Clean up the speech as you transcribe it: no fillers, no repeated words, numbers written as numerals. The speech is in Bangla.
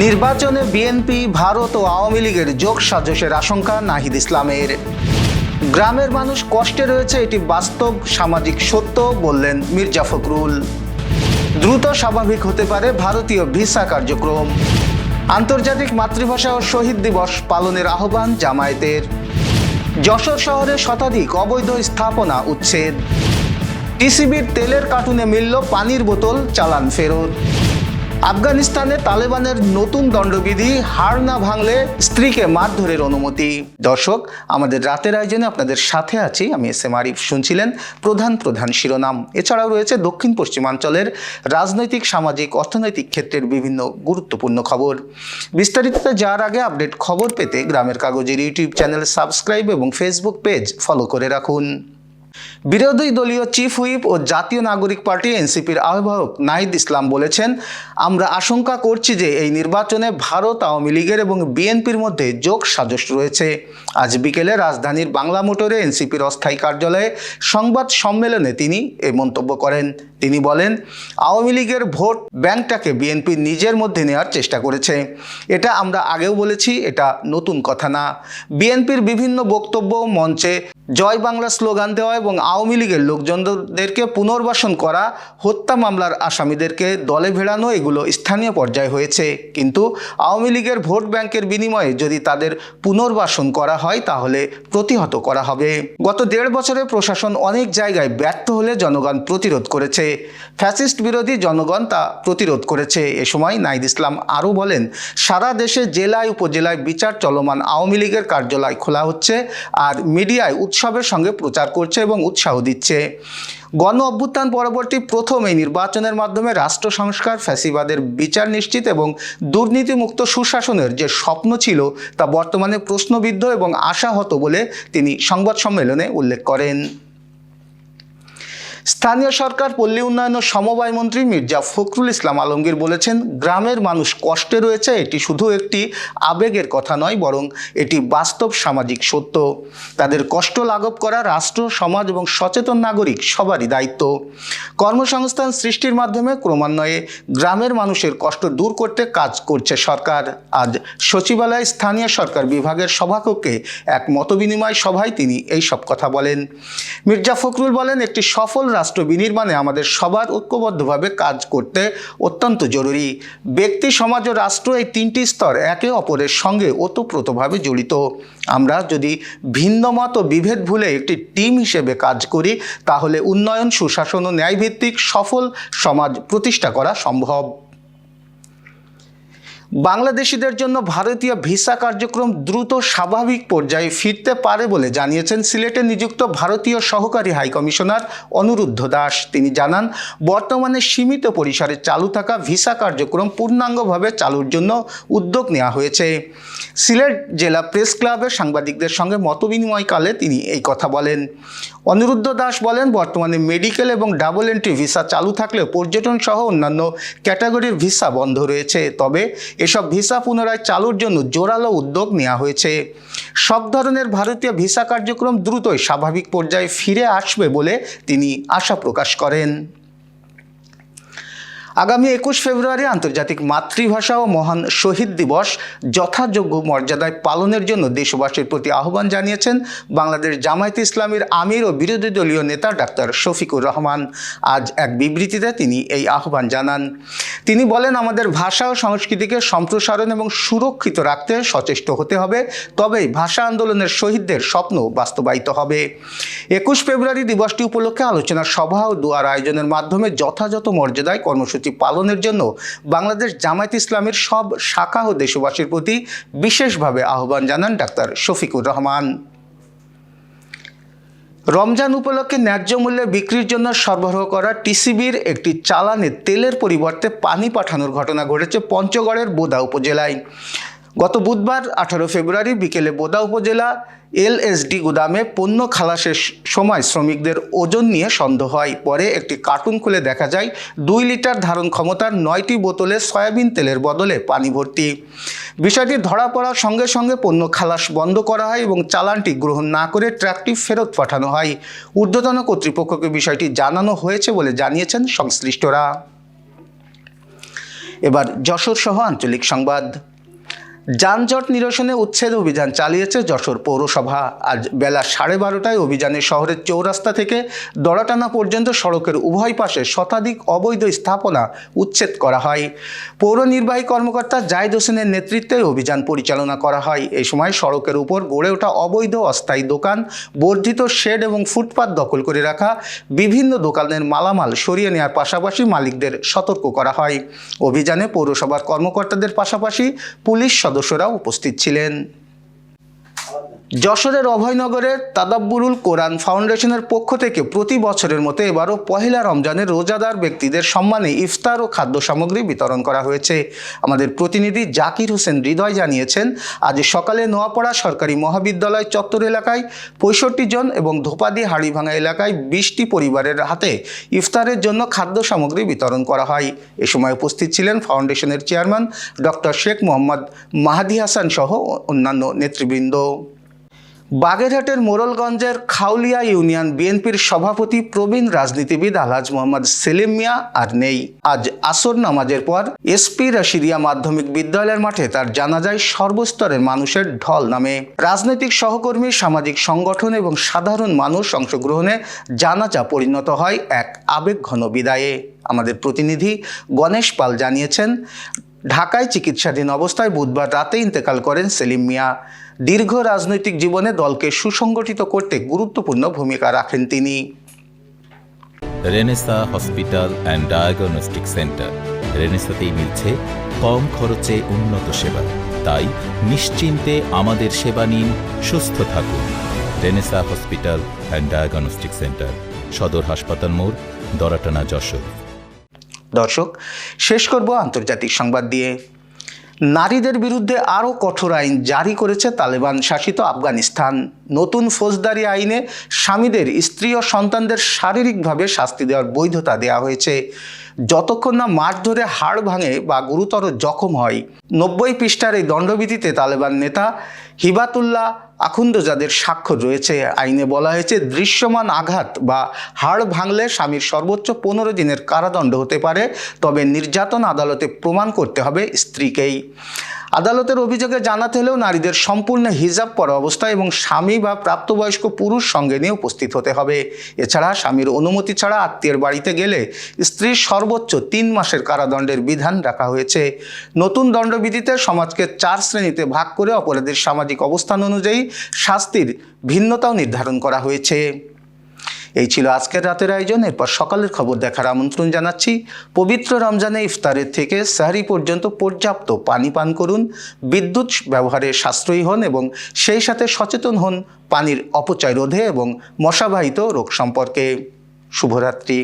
নির্বাচনে বিএনপি, ভারত ও আওয়ামী লীগের যোগসাজশের আশঙ্কা নাহিদ ইসলামের। গ্রামের মানুষ কষ্টে রয়েছে, এটি বাস্তব সামাজিক সত্য বললেন মির্জা ফখরুল। দ্রুত স্বাভাবিক হতে পারে ভারতীয় ভিসা কার্যক্রম। আন্তর্জাতিক মাতৃভাষা ও শহীদ দিবস পালনের আহ্বান জামায়াতের। যশোর শহরে শতাধিক অবৈধ স্থাপনা উচ্ছেদ। টিসিবির তেলের কার্টুনে মিলল পানির বোতল, চালান ফেরত। আফগানিস্তানে তালেবানের নতুন দণ্ডবিধি, হাড় না ভাঙলে স্ত্রীকে মারধরের অনুমতি। দর্শক, আমাদের রাতের আয়োজনে আপনাদের সাথে আছি আমি এস এম আরিফ। শুনছিলেন প্রধান শিরোনাম। এছাড়াও রয়েছে দক্ষিণ পশ্চিমাঞ্চলের রাজনৈতিক, সামাজিক, অর্থনৈতিক ক্ষেত্রের বিভিন্ন গুরুত্বপূর্ণ খবর। বিস্তারিততে যাওয়ার আগে আপডেট খবর পেতে গ্রামের কাগজের ইউটিউব চ্যানেল সাবস্ক্রাইব এবং ফেসবুক পেজ ফলো করে রাখুন। বিরোধী দলীয় চিফ হুইপ ও জাতীয় নাগরিক পার্টি এনসিপির আহ্বায়ক নাহিদ ইসলাম বলেছেন, আমরা আশঙ্কা করছি যে এই নির্বাচনে ভারত, আওয়ামী লীগের এবং বিএনপির মধ্যে যোগসাজশ রয়েছে। আজ বিকেলে রাজধানীর বাংলা মোটরে এনসিপির অস্থায়ী কার্যালয়ে সংবাদ সম্মেলনে তিনি এই মন্তব্য করেন। তিনি বলেন, আওয়ামী লীগের ভোট ব্যাংকটাকে বিএনপি নিজের মধ্যে নেওয়ার চেষ্টা করেছে। এটা আমরা আগেও বলেছি, এটা নতুন কথা না। বিএনপির বিভিন্ন বক্তব্য, মঞ্চে জয় বাংলা স্লোগান দেওয়া এবং আওয়ামী লীগের লোকজনদেরকে পুনর্বাসন করা, হত্যা মামলার আসামিদেরকে দলে ভেড়ানো, এগুলো স্থানীয় পর্যায়ে হয়েছে। কিন্তু আওয়ামী লীগের ভোট ব্যাংকের বিনিময়ে যদি তাদের পুনর্বাসন করা হয় তাহলে প্রতিহত করা হবে। গত 1.5 বছরে প্রশাসন অনেক জায়গায় ব্যর্থ হলে জনগণ প্রতিরোধ করেছে। ফ্যাসিস্ট বিরোধী জনগণ তা প্রতিরোধ করেছে। এ সময় নাহিদ ইসলাম আরও বলেন, সারা দেশে জেলায় উপজেলায় বিচার চলমান। আওয়ামী লীগের কার্যালয় খোলা হচ্ছে আর মিডিয়ায় উৎসবের সঙ্গে প্রচার করছে এবং উৎসাহ দিচ্ছে। গণ অভ্যুত্থান পরবর্তী প্রথম এই নির্বাচনের মাধ্যমে রাষ্ট্র সংস্কার, ফ্যাসিবাদের বিচার নিশ্চিত এবং দুর্নীতিমুক্ত সুশাসনের যে স্বপ্ন ছিল তা বর্তমানে প্রশ্নবিদ্ধ এবং আশাহত বলে তিনি সংবাদ সম্মেলনে উল্লেখ করেন। স্থানীয় সরকার, পল্লী উন্নয়ন ও সমবায় মন্ত্রী মির্জা ফখরুল ইসলাম আলমগীর বলেছেন, গ্রামের মানুষ কষ্টে রয়েছে, এটি শুধু একটি আবেগের কথা নয়, বরং এটি বাস্তব সামাজিক সত্য। তাদের কষ্ট লাঘব করা রাষ্ট্র, সমাজ এবং সচেতন নাগরিক সবারই দায়িত্ব। কর্মসংস্থান সৃষ্টির মাধ্যমে ক্রমান্বয়ে গ্রামের মানুষের কষ্ট দূর করতে কাজ করছে সরকার। আজ সচিবালয়ে স্থানীয় সরকার বিভাগের সভাকক্ষে এক মতবিনিময় সভায় তিনি এই সব কথা বলেন। মির্জা ফখরুল বলেন, একটি সফল রাষ্ট্র বিনির্মাণে আমাদের সবার ঐক্যবদ্ধভাবে কাজ করতে অত্যন্ত জরুরি। ব্যক্তি, সমাজ ও রাষ্ট্র, এই 3টি স্তর একে অপরের সঙ্গে ওতপ্রোতভাবে জড়িত। আমরা যদি ভিন্নমত ও বিভেদ ভুলে একটি টিম হিসেবে কাজ করি তাহলে উন্নয়ন, সুশাসন ও ন্যায়ভিত্তিক সফল সমাজ প্রতিষ্ঠা করা সম্ভব। বাংলাদেশিদের জন্য ভারতীয় ভিসা কার্যক্রম দ্রুত স্বাভাবিক পর্যায়ে ফিরতে পারে বলে জানিয়েছেন সিলেটে নিযুক্ত ভারতীয় সহকারী হাইকমিশনার অনুরুদ্ধ দাস। তিনি জানান, বর্তমানে সীমিত পরিসরে চালু থাকা ভিসা কার্যক্রম পূর্ণাঙ্গভাবে চালুর জন্য উদ্যোগ নেওয়া হয়েছে। সিলেট জেলা প্রেস ক্লাবের সাংবাদিকদের সঙ্গে মতবিনিময়কালে তিনি এই কথা বলেন। অনুরুদ্ধ দাস বলেন, বর্তমানে মেডিকেল এবং ডাবল এন্ট্রি ভিসা চালু থাকলেও পর্যটন সহ অন্যান্য ক্যাটাগরির ভিসা বন্ধ রয়েছে। তবে এসব ভিসা পুনরায় চালুর জন্য জোরালো উদ্যোগ নেওয়া হয়েছে। সব ধরনের ভারতীয় ভিসা কার্যক্রম দ্রুতই স্বাভাবিক পর্যায়ে ফিরে আসবে বলে তিনি আশা প্রকাশ করেন। আগামী 21 ফেব্রুয়ারি আন্তর্জাতিক মাতৃভাষা ও মহান শহীদ দিবস যথাযোগ্য মর্যাদায় পালনের জন্য দেশবাসীর প্রতি আহ্বান জানিয়েছেন বাংলাদেশ জামায়াতে ইসলামীর আমির ও বিরোধী দলীয় নেতা ডাক্তার শফিকুর রহমান। আজ এক বিবৃতিতে তিনি এই আহ্বান জানান। তিনি বলেন, আমাদের ভাষা ও সংস্কৃতিকে সম্প্রসারণ এবং সুরক্ষিত রাখতে সচেষ্ট হতে হবে, তবেই ভাষা আন্দোলনের শহীদদের স্বপ্ন বাস্তবায়িত হবে। 21 ফেব্রুয়ারি দিবসটি উপলক্ষে আলোচনা সভা ও দোয়ার আয়োজনের মাধ্যমে যথাযথ মর্যাদায় কর্মসূচি পালনের জন্য বাংলাদেশ জামায়াতে ইসলামীর সব শাখা ও দেশবাসীর প্রতি বিশেষভাবে আহ্বান জানান ডাক্তার শফিকুর রহমান। রমজান উপলক্ষে ন্যায্য মূল্যে বিক্রির জন্য সরবরাহ করা টিসিবির একটি চালানে তেলের পরিবর্তে পানি পাঠানোর ঘটনা ঘটেছে পঞ্চগড়ের বোদা উপজেলায়। গত বুধবার 18 ফেব্রুয়ারি বিকেলে বোদা উপজেলা এলএসডি গুদামে পণ্য খালাসের সময় শ্রমিকদের ওজন নিয়ে সন্দেহ হয়। পরে একটি কার্টুন খুলে দেখা যায় 2 লিটার ধারণ ক্ষমতার 9টি বোতলে সয়াবিন তেলের বদলে পানি ভর্তি। বিষয়টি ধরা পড়ার সঙ্গে সঙ্গে পণ্য খালাস বন্ধ করা হয় এবং চালানটি গ্রহণ না করে ট্রাকটি ফেরত পাঠানো হয়। ঊর্ধ্বতন কর্তৃপক্ষকে বিষয়টি জানানো হয়েছে বলে জানিয়েছেন সংশ্লিষ্টরা। এবার যশোর সহ আঞ্চলিক সংবাদ। যানজট নিরসনে উচ্ছেদ অভিযান চালিয়েছে যশোর পৌরসভা। আজ বেলা 12:30টায় অভিযানে শহরের চৌরাস্তা থেকে দড়াটানা পর্যন্ত সড়কের উভয় পাশে শতাধিক অবৈধ স্থাপনা উচ্ছেদ করা হয়। পৌর নির্বাহী কর্মকর্তা জাহিদ হোসেনের নেতৃত্বে অভিযান পরিচালনা করা হয়। এই সময় সড়কের উপর গড়ে ওঠা অবৈধ অস্থায়ী দোকান, বর্ধিত শেড এবং ফুটপাত দখল করে রাখা বিভিন্ন দোকানের মালামাল সরিয়ে নেওয়ার পাশাপাশি মালিকদের সতর্ক করা হয়। অভিযানে পৌরসভার কর্মকর্তাদের পাশাপাশি পুলিশ সদস্যরাও উপস্থিত ছিলেন। যশোরের অভয়নগরের তাদাব্বুরুল কোরআন ফাউন্ডেশনের পক্ষ থেকে প্রতি বছরের মতো এবারও পহেলা রমজানের রোজাদার ব্যক্তিদের সম্মানে ইফতার ও খাদ্য সামগ্রী বিতরণ করা হয়েছে। আমাদের প্রতিনিধি জাকির হোসেন হৃদয় জানিয়েছেন, আজ সকালে নোয়াপাড়া সরকারি মহাবিদ্যালয় চত্বর এলাকায় 65 জন এবং ধোপাদি হাড়িভাঙা এলাকায় 20টি পরিবারের হাতে ইফতারের জন্য খাদ্য সামগ্রী বিতরণ করা হয়। এ সময় উপস্থিত ছিলেন ফাউন্ডেশনের চেয়ারম্যান ডক্টর শেখ মোহাম্মদ মাহাদি হাসান সহ অন্যান্য নেতৃবৃন্দ। বাগেরহাটের মোড়লগঞ্জের খাউলিয়া ইউনিয়ন বিএনপির সভাপতি প্রবীণ রাজনীতিবিদ আলহাজ মোহাম্মদ সেলিম মিয়া আর নেই। আজ আসর নামাজের পর এসপি রাশিদিয়া মাধ্যমিক বিদ্যালয়ের মাঠে তার জানাজায় সর্বস্তরের মানুষের ঢল নামে। রাজনৈতিক সহকর্মী, সামাজিক সংগঠন এবং সাধারণ মানুষ অংশগ্রহণে জানাজা পরিণত হয় এক আবেগঘন বিদায়ে। আমাদের প্রতিনিধি গণেশ পাল জানিয়েছেন, ঢাকায় চিকিৎসাধীন অবস্থায় বুধবার রাতে ইন্তেকাল করেন সেলিম মিয়া। দীর্ঘ রাজনৈতিক জীবনে দলকে সুসংগঠিত করতে গুরুত্বপূর্ণ ভূমিকা রাখেন তিনি। Renaissance hospital and diagnostic centre. রেনেসাতেই মিলছে কম খরচে উন্নত সেবা। তাই নিশ্চিন্তে আমাদের সেবা নিন, সুস্থ থাকুন। Renaissance hospital and diagnostic centre, সদর হাসপাতাল মোড়, দড়াটানা, যশোর। দর্শক, শেষ করব আন্তর্জাতিক সংবাদ দিয়ে। নারীদের বিরুদ্ধে আরও কঠোর আইন জারি করেছে তালেবান শাসিত আফগানিস্তান। নতুন ফৌজদারি আইনে স্বামীদের স্ত্রী ও সন্তানদের শারীরিকভাবে শাস্তি দেওয়ার বৈধতা দেওয়া হয়েছে, যতক্ষণ না মাঠ ধরে হাড় ভাঙে বা গুরুতর জখম হয়। 90 পৃষ্ঠার এই দণ্ডবিধিতে তালেবান নেতা হিবাতুল্লাহ আখুন্দজাদের স্বাক্ষর রয়েছে। আইনে বলা হয়েছে, দৃশ্যমান আঘাত বা হাড় ভাঙলে স্বামীর সর্বোচ্চ 15 দিনের কারাদণ্ড হতে পারে, তবে নির্যাতন আদালতে প্রমাণ করতে হবে স্ত্রীকেই। আদালতের অভিযোগে জানাতে হলেও নারীদের সম্পূর্ণ হিজাব পরা অবস্থায় এবং স্বামী বা প্রাপ্তবয়স্ক পুরুষ সঙ্গে নিয়ে উপস্থিত হতে হবে। এছাড়া স্বামীর অনুমতি ছাড়া আত্মীয়ের বাড়িতে গেলে স্ত্রীর সর্বোচ্চ 3 মাসের কারাদণ্ডের বিধান রাখা হয়েছে। নতুন দণ্ডবিধিতে সমাজকে 4 শ্রেণীতে ভাগ করে অপরাধীর সামাজিক অবস্থান অনুযায়ী শাস্তির ভিন্নতাও নির্ধারণ করা হয়েছে। এই ছিল আজকের রাতের আয়োজন। এরপর সকালের খবর দেখার আমন্ত্রণ জানাচ্ছি। পবিত্র রমজানে ইফতারের থেকে সাহরি পর্যন্ত পর্যাপ্ত পানি পান করুন, বিদ্যুৎ ব্যবহারে সাশ্রয়ী হন এবং সেই সাথে সচেতন হন পানির অপচয় রোধে এবং মশাবাহিত রোগ সম্পর্কে। শুভরাত্রি।